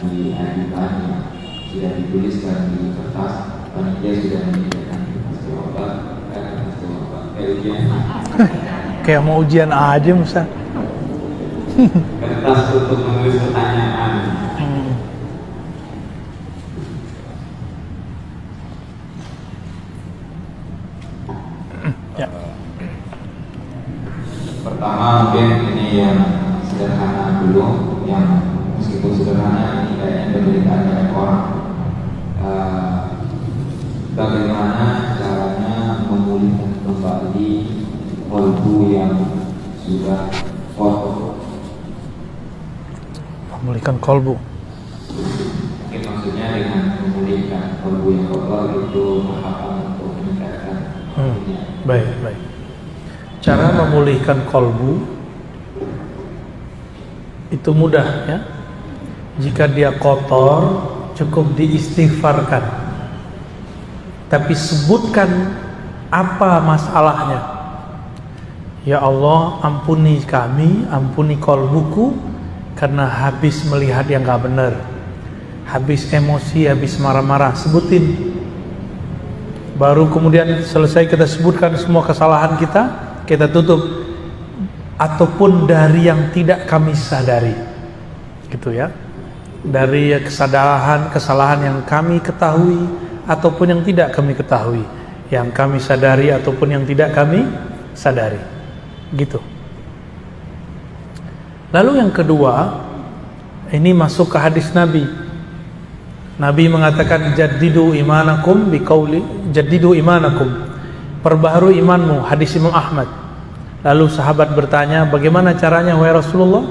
diajukan yang sudah dituliskan di kertas, panitia sudah menyediakan kertas jawaban, kayak ujian. Kayak mau ujian aja, Ustaz. Kertas untuk menulis pertanyaan. Ya. Pertama mungkin ini yang sederhana dulu, yang meskipun sederhana ini kayaknya penderitaan banyak orang. Bagaimana caranya memulihkan kembali kolbu yang sudah kotor? Memulihkan kolbu. Mungkin maksudnya dengan memulihkan kolbu yang kotor itu tahapan untuk meningkatkan kolbunya. Baik. Cara memulihkan kolbu itu mudah ya. Jika dia kotor, cukup diistighfarkan. Tapi sebutkan apa masalahnya. Ya Allah, ampuni kami, ampuni kolbuku, karena habis melihat yang gak benar, habis emosi, habis marah-marah. Sebutin. Baru kemudian selesai kita sebutkan semua kesalahan kita tutup. Ataupun dari yang tidak kami sadari, gitu ya. Dari kesalahan yang kami ketahui ataupun yang tidak kami ketahui, yang kami sadari ataupun yang tidak kami sadari, gitu. Lalu yang kedua, ini masuk ke hadis Nabi. Nabi mengatakan jaddidu imanakum biqauli jaddidu imanakum, perbaharui imanmu, hadis Imam Ahmad. Lalu sahabat bertanya, bagaimana caranya wahai Rasulullah?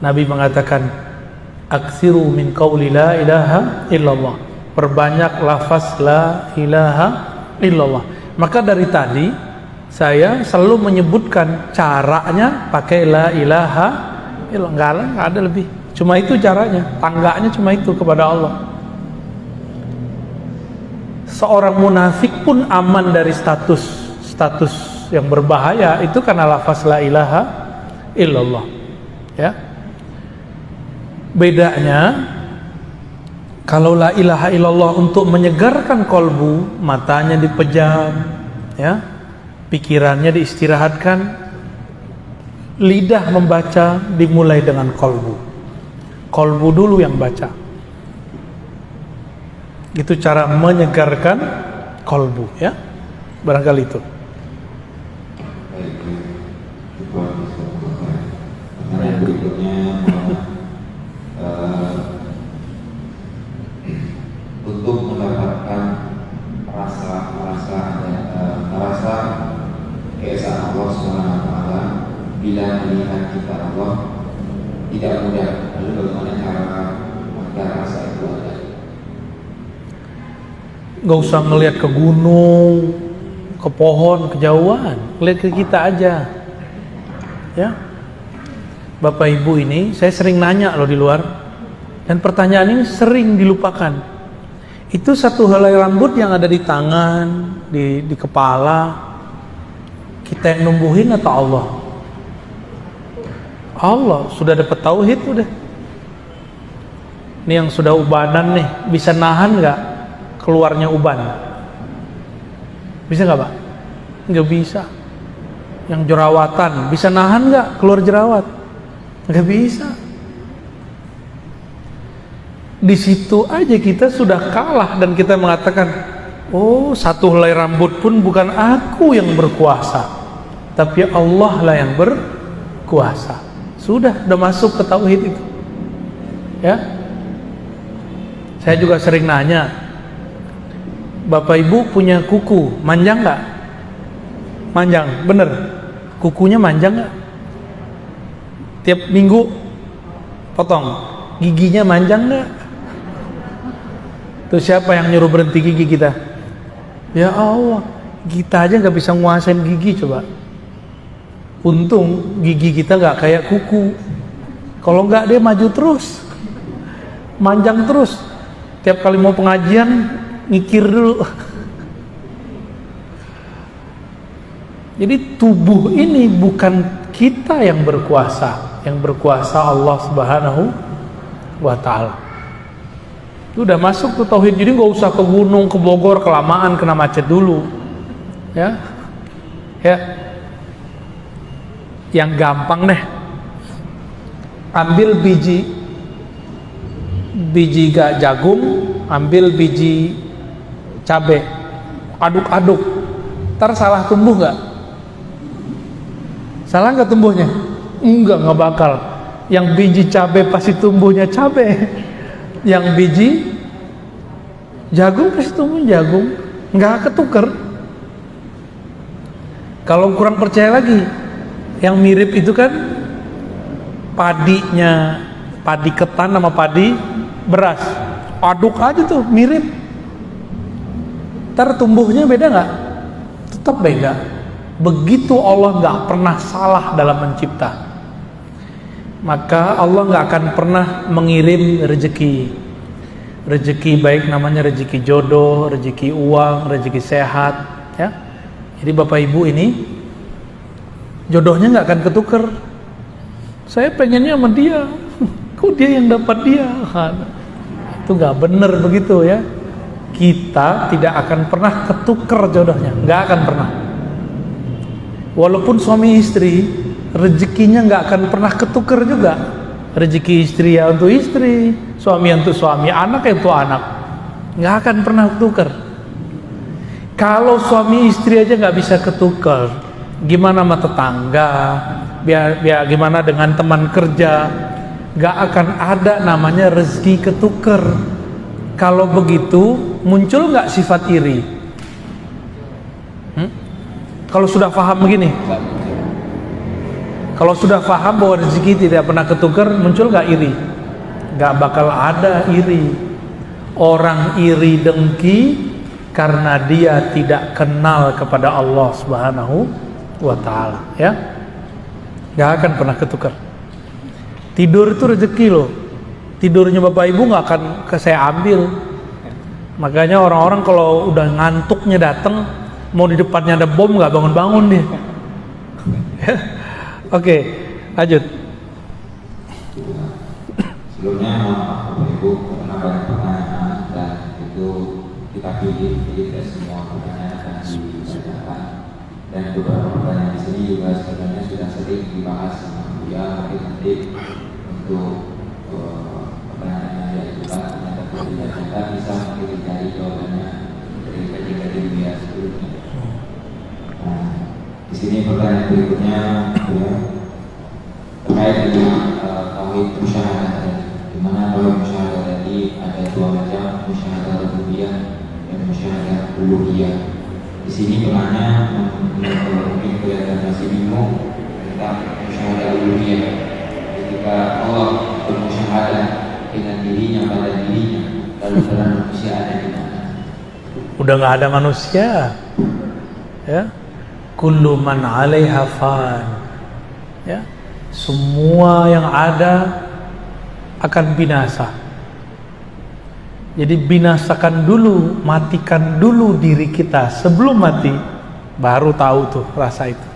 Nabi mengatakan, aksiru min qauli la ilaha illallah, perbanyak lafaz la ilaha illallah. Maka dari tadi saya selalu menyebutkan caranya pakai la ilaha illallah, nggak ada lebih, cuma itu caranya, tangganya cuma itu kepada Allah. Seorang munafik pun aman dari status yang berbahaya itu karena lafaz la ilaha illallah ya. Bedanya kalau la ilaha illallah untuk menyegarkan kolbu, matanya dipejam ya, pikirannya diistirahatkan, lidah membaca dimulai dengan kolbu dulu yang baca. Itu cara menyegarkan kolbu ya, barangkali itu. Pertanyaan berikutnya, untuk mendapatkan rasa keesaan Allah SWT bila melihat kita Allah tidak mudah. Lalu bagaimana cara agar rasa itu ada? Gak usah ngelihat ke gunung, ke pohon, kejauhan, lihat ke kita aja ya. Bapak Ibu ini saya sering nanya loh di luar, dan pertanyaan ini sering dilupakan. Itu satu helai rambut yang ada di tangan, di kepala, kita yang numbuhin atau Allah? Allah. Sudah dapat tauhid udah. Ini yang sudah ubanan nih, bisa nahan gak keluarnya uban? Bisa gak Pak? Gak bisa. Yang jerawatan, bisa nahan gak keluar jerawat? Gak bisa. Di situ aja kita sudah kalah dan kita mengatakan, oh, satu helai rambut pun bukan aku yang berkuasa, tapi Allah lah yang berkuasa. Sudah masuk ke tauhid itu. Ya. Saya juga sering nanya, Bapak Ibu punya kuku, manjang nggak? Manjang, bener. Kukunya manjang nggak? Tiap minggu potong. Giginya manjang nggak? Tuh siapa yang nyuruh berhenti gigi kita? Ya Allah, kita aja nggak bisa nguasain gigi coba. Untung gigi kita nggak kayak kuku. Kalau nggak dia maju terus, manjang terus. Tiap kali mau pengajian ngikir dulu. Jadi tubuh ini bukan kita yang berkuasa, yang berkuasa Allah Subhanahu wa ta'ala. Itu udah masuk tuh tauhid. Jadi nggak usah ke gunung, ke Bogor, kelamaan kena macet dulu. Ya. Yang gampang deh. Ambil biji jagung, ambil biji cabai, aduk-aduk. Ntar salah tumbuh nggak? Salah nggak tumbuhnya? Nggak bakal. Yang biji cabai pasti tumbuhnya cabai. Yang biji jagung pasti tumbuh jagung. Nggak ketuker. Kalau kurang percaya lagi, yang mirip itu kan padinya, padi ketan sama padi beras, aduk aja tuh mirip. Ntar tumbuhnya beda nggak? Tetap beda. Begitu Allah nggak pernah salah dalam mencipta, maka Allah nggak akan pernah mengirim rezeki baik namanya rezeki jodoh, rezeki uang, rezeki sehat, ya. Jadi Bapak Ibu ini jodohnya nggak akan ketuker. Saya pengennya sama dia, kok dia yang dapat dia? Itu nggak bener begitu ya. Kita tidak akan pernah ketuker jodohnya, nggak akan pernah. Walaupun suami istri, rezekinya nggak akan pernah ketuker juga. Rezeki istri ya untuk istri, suami untuk suami, anak ya untuk anak, nggak akan pernah ketuker. Kalau suami istri aja nggak bisa ketuker, gimana sama tetangga? Biar gimana dengan teman kerja? Gak akan ada namanya rezeki ketuker. Kalau begitu muncul gak sifat iri? Kalau sudah paham begini, kalau sudah paham bahwa rezeki tidak pernah ketuker, muncul gak iri? Gak bakal ada iri. Orang iri dengki karena dia tidak kenal kepada Allah Subhanahu wa ta'ala, ya. Gak akan pernah ketukar. Tidur itu rezeki loh. Tidurnya Bapak Ibu gak akan saya ambil. Makanya orang-orang kalau udah ngantuknya datang, mau di depannya ada bom gak bangun-bangun dia. Oke, lanjut. Sebelumnya Bapak Ibu karena banyak pertanyaan dan itu kita pilih dari semua pertanyaan yang dibacakan. Dan beberapa pertanyaan di sini juga sebenarnya sudah sering dibahas sama Buya, tapi nanti untuk pertanyaan yang diajukan ternyata tidak bisa nanti dicari jawabannya dari kajian Buya sebelumnya. Nah, di sini pertanyaan berikutnya ya, terkait dengan tauhid musyahadah tadi, di mana tauhid musyahadah tadi ada dua macam, musyahadah rububiyah dan musyahadah uluhiyah. Di sini penanya mungkin kelihatan masih bingung tentang musyahadah uluhiyah. Ketika Allah bermusyahadah dengan dirinya pada dirinya, lalu peran manusia ada di mana? Udah nggak ada manusia, ya. Kullu man 'alaiha fan, ya. Semua yang ada akan binasa. Jadi binasakan dulu, matikan dulu diri kita sebelum mati, baru tahu tuh rasa itu.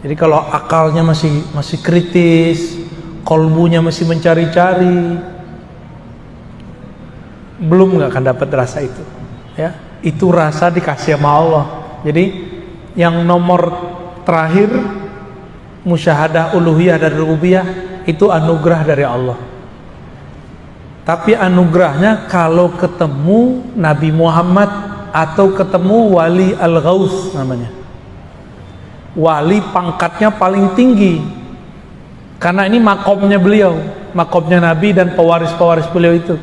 Jadi kalau akalnya masih kritis, kolbunya masih mencari-cari, belum nggak akan dapat rasa itu. Ya, itu rasa dikasih sama Allah. Jadi yang nomor terakhir musyahadah uluhiyah dan rububiyah itu anugerah dari Allah. Tapi anugerahnya kalau ketemu Nabi Muhammad atau ketemu Wali Al-Ghaus namanya. Wali pangkatnya paling tinggi. Karena ini makomnya beliau, makomnya Nabi dan pewaris-pewaris beliau itu.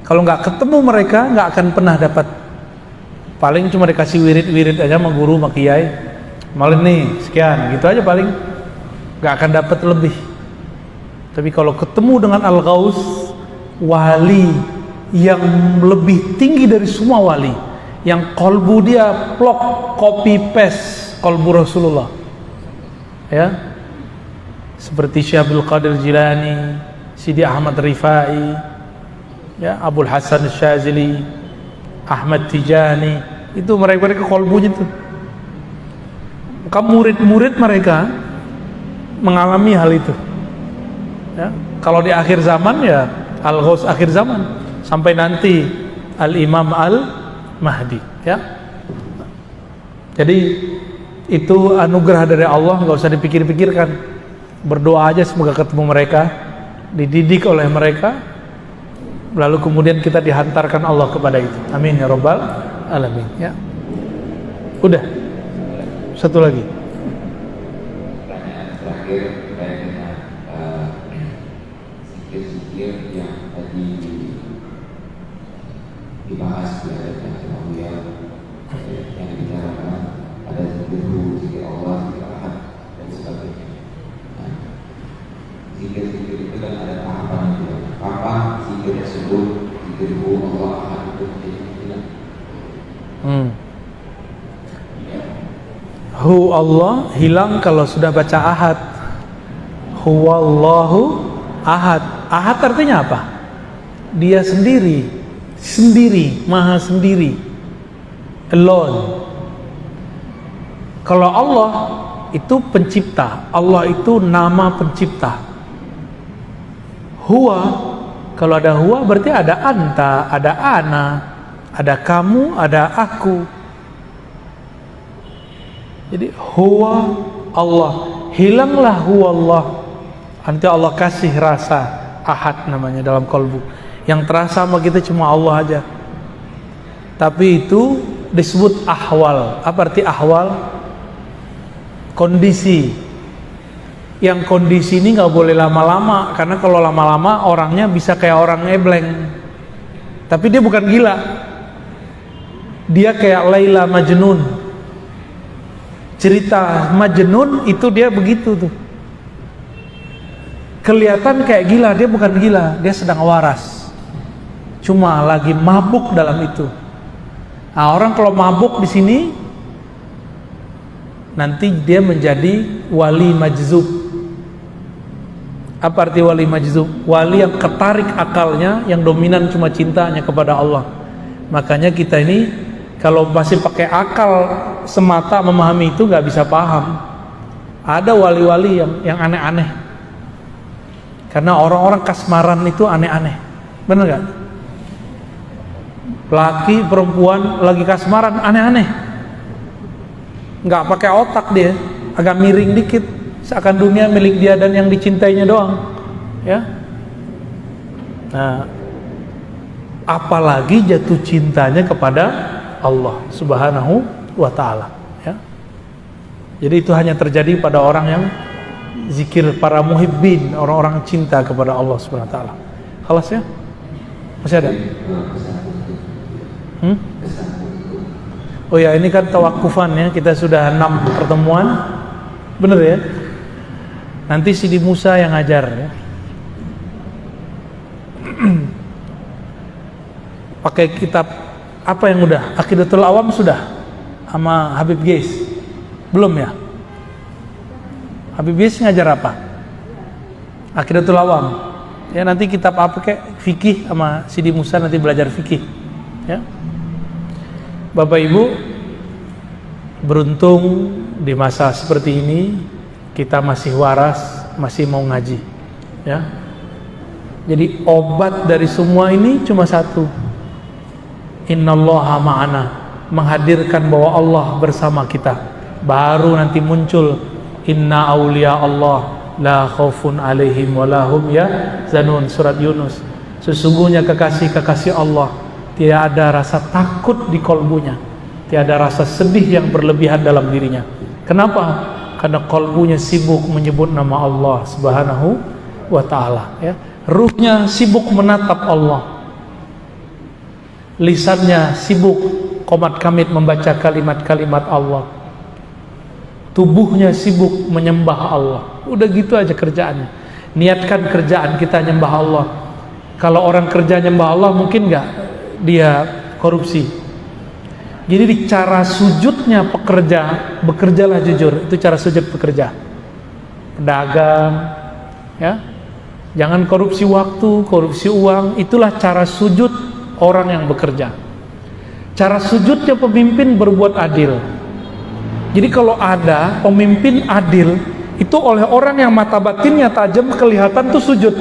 Kalau nggak ketemu mereka nggak akan pernah dapat. Paling cuma dikasih wirid-wirid aja sama guru, sama kiai. Malah nih sekian, gitu aja paling. Nggak akan dapat lebih. Tapi kalau ketemu dengan Al-Ghaus, wali yang lebih tinggi dari semua wali, yang kolbu dia plok copy paste kolbu Rasulullah, ya, seperti Syekh Abdul Qadir Jilani, Sidi Ahmad Rifai, ya, Abul Hasan Syazili, Ahmad Tijani, itu mereka kolbunya tuh. Maka murid-murid mereka mengalami hal itu, ya. Kalau di akhir zaman ya Al-Ghaus akhir zaman, sampai nanti Al-Imam Al-Mahdi, ya. Jadi itu anugerah dari Allah, nggak usah dipikir-pikirkan. Berdoa aja semoga ketemu mereka, dididik oleh mereka, lalu kemudian kita dihantarkan Allah kepada itu. Amin ya rabbal alamin, ya. Udah. Satu lagi. Pertanyaan terakhir terkait dengan zikir-zikir yang tadi dibahas di ayat yang terakhir, yang dibicarakan ada zikir Allah, zikir Ahad dan sebagainya. Nah, zikir-zikir itu kan ada tahapan juga. Kapan zikir tersebut, zikir Allah Ahad itu menjadi hilang? Hu Allah hilang kalau sudah baca ahad. Huwallahu ahad. Ahad artinya apa? Dia sendiri, maha sendiri, alone. Kalau Allah itu pencipta, Allah itu nama pencipta. Huwa, kalau ada huwa berarti ada anta, ada ana, ada kamu, ada aku. Jadi huwa Allah, hilanglah huwa Allah. Nanti Allah kasih rasa ahad namanya dalam kolbu. Yang terasa sama kita cuma Allah aja. Tapi itu disebut ahwal. Apa arti ahwal? Kondisi. Yang kondisi ini nggak boleh lama-lama, karena kalau lama-lama orangnya bisa kayak orang ngebleng. Tapi dia bukan gila. Dia kayak Laila Majnun. Cerita Majnun itu dia begitu tuh. Kelihatan kayak gila, dia bukan gila, dia sedang waras. Cuma lagi mabuk dalam itu. Nah, orang kalau mabuk di sini nanti dia menjadi wali majzub. Apa arti wali majzub? Wali yang ketarik akalnya, yang dominan cuma cintanya kepada Allah. Makanya kita ini kalau masih pakai akal semata memahami itu nggak bisa paham. Ada wali-wali yang aneh-aneh. Karena orang-orang kasmaran itu aneh-aneh. Bener nggak? Laki perempuan lagi kasmaran aneh-aneh. Nggak pakai otak dia, agak miring dikit. Seakan dunia milik dia dan yang dicintainya doang. Ya. Nah, apalagi jatuh cintanya kepada Allah Subhanahu wa ta'ala, ya. Jadi itu hanya terjadi pada orang yang zikir, para muhibbin, orang-orang cinta kepada Allah Subhanahu wa ta'ala. Khalas ya? Masih ada? Oh ya, ini kan tawakufan ya, kita sudah 6 pertemuan. Bener ya? Nanti Sidi Musa yang ngajar ya. Pakai kitab apa yang udah? Aqidatul Awam sudah sama Habib Geis? Belum ya? Habib Geis ngajar apa? Aqidatul Awam. Ya, nanti kitab apa kayak fikih sama Sidi Musa nanti belajar fikih. Ya. Bapak Ibu, beruntung di masa seperti ini kita masih waras, masih mau ngaji. Ya. Jadi obat dari semua ini cuma satu. Innallaha ma'ana, menghadirkan bahwa Allah bersama kita. Baru nanti muncul inna auliya Allah la khaufun alaihim walahum yahzanun, surat Yunus. Sesungguhnya kekasih-kekasih Allah tidak ada rasa takut di kolbunya, tidak ada rasa sedih yang berlebihan dalam dirinya. Kenapa? Karena kolbunya sibuk menyebut nama Allah Subhanahu wa ta'ala, ya. Ruhnya sibuk menatap Allah, lisannya sibuk qomat kamit membaca kalimat-kalimat Allah, tubuhnya sibuk menyembah Allah. Udah gitu aja kerjaannya. Niatkan kerjaan kita nyembah Allah. Kalau orang kerja nyembah Allah, mungkin nggak dia korupsi. Jadi di cara sujudnya pekerja, bekerjalah jujur. Itu cara sujud pekerja. Pedagang, ya. Jangan korupsi waktu, korupsi uang. Itulah cara sujud orang yang bekerja. Cara sujudnya pemimpin berbuat adil. Jadi kalau ada pemimpin adil, itu oleh orang yang mata batinnya tajam kelihatan tuh sujud.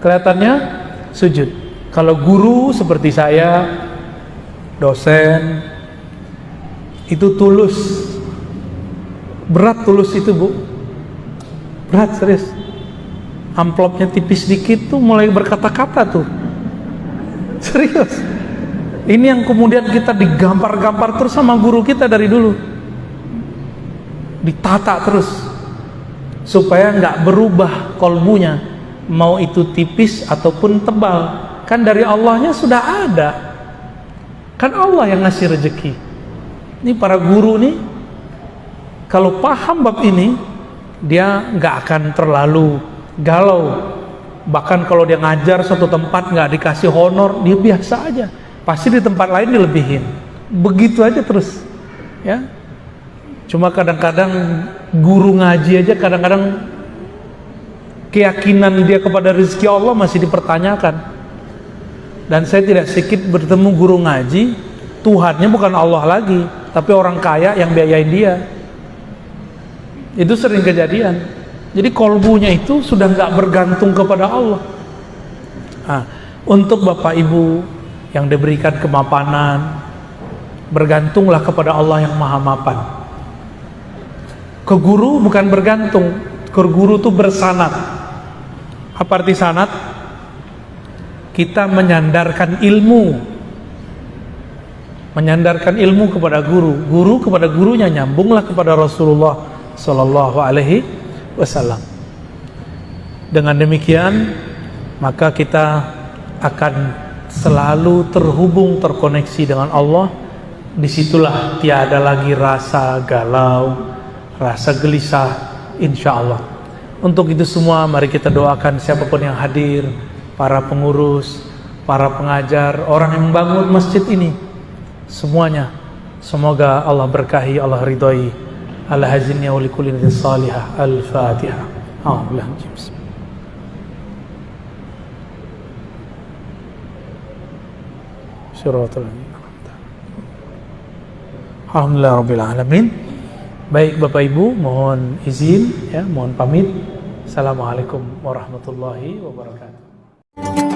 Kelihatannya sujud. Kalau guru seperti saya, dosen, itu tulus. Berat tulus itu, Bu. Berat, serius. Amplopnya tipis dikit tuh mulai berkata-kata tuh. Serius. Ini yang kemudian kita digampar-gampar terus sama guru kita dari dulu. Ditata terus supaya nggak berubah kolbunya, mau itu tipis ataupun tebal. Kan dari Allahnya sudah ada, kan Allah yang ngasih rezeki. Ini para guru nih, kalau paham bab ini, dia nggak akan terlalu galau. Bahkan kalau dia ngajar suatu tempat nggak dikasih honor, dia biasa aja, pasti di tempat lain dilebihin. Begitu aja terus, ya. Cuma kadang-kadang guru ngaji aja kadang-kadang keyakinan dia kepada rezeki Allah masih dipertanyakan. Dan saya tidak sedikit bertemu guru ngaji, Tuhannya bukan Allah lagi, tapi orang kaya yang biayain dia. Itu sering kejadian. Jadi kolbunya itu sudah nggak bergantung kepada Allah. Nah, untuk Bapak Ibu yang diberikan kemapanan, bergantunglah kepada Allah yang Maha Mapan. Ke guru bukan bergantung, ke guru itu bersanad. Apa arti sanad? Kita menyandarkan ilmu, kepada guru, guru kepada gurunya, nyambunglah kepada Rasulullah Sallallahu Alaihi Wasallam. Dengan demikian, maka kita akan selalu terhubung, terkoneksi dengan Allah. Disitulah tiada lagi rasa galau, rasa gelisah, insya Allah. Untuk itu semua mari kita doakan siapapun yang hadir, para pengurus, para pengajar, orang yang membangun masjid ini, semuanya semoga Allah berkahi, Allah ridhoi. Ala hazinnya wa likulli niyatin salihah. Al-Fatihah. Alhamdulillah Rabbil Alamin. Baik Bapak Ibu, mohon izin, ya, mohon pamit. Assalamualaikum warahmatullahi wabarakatuh.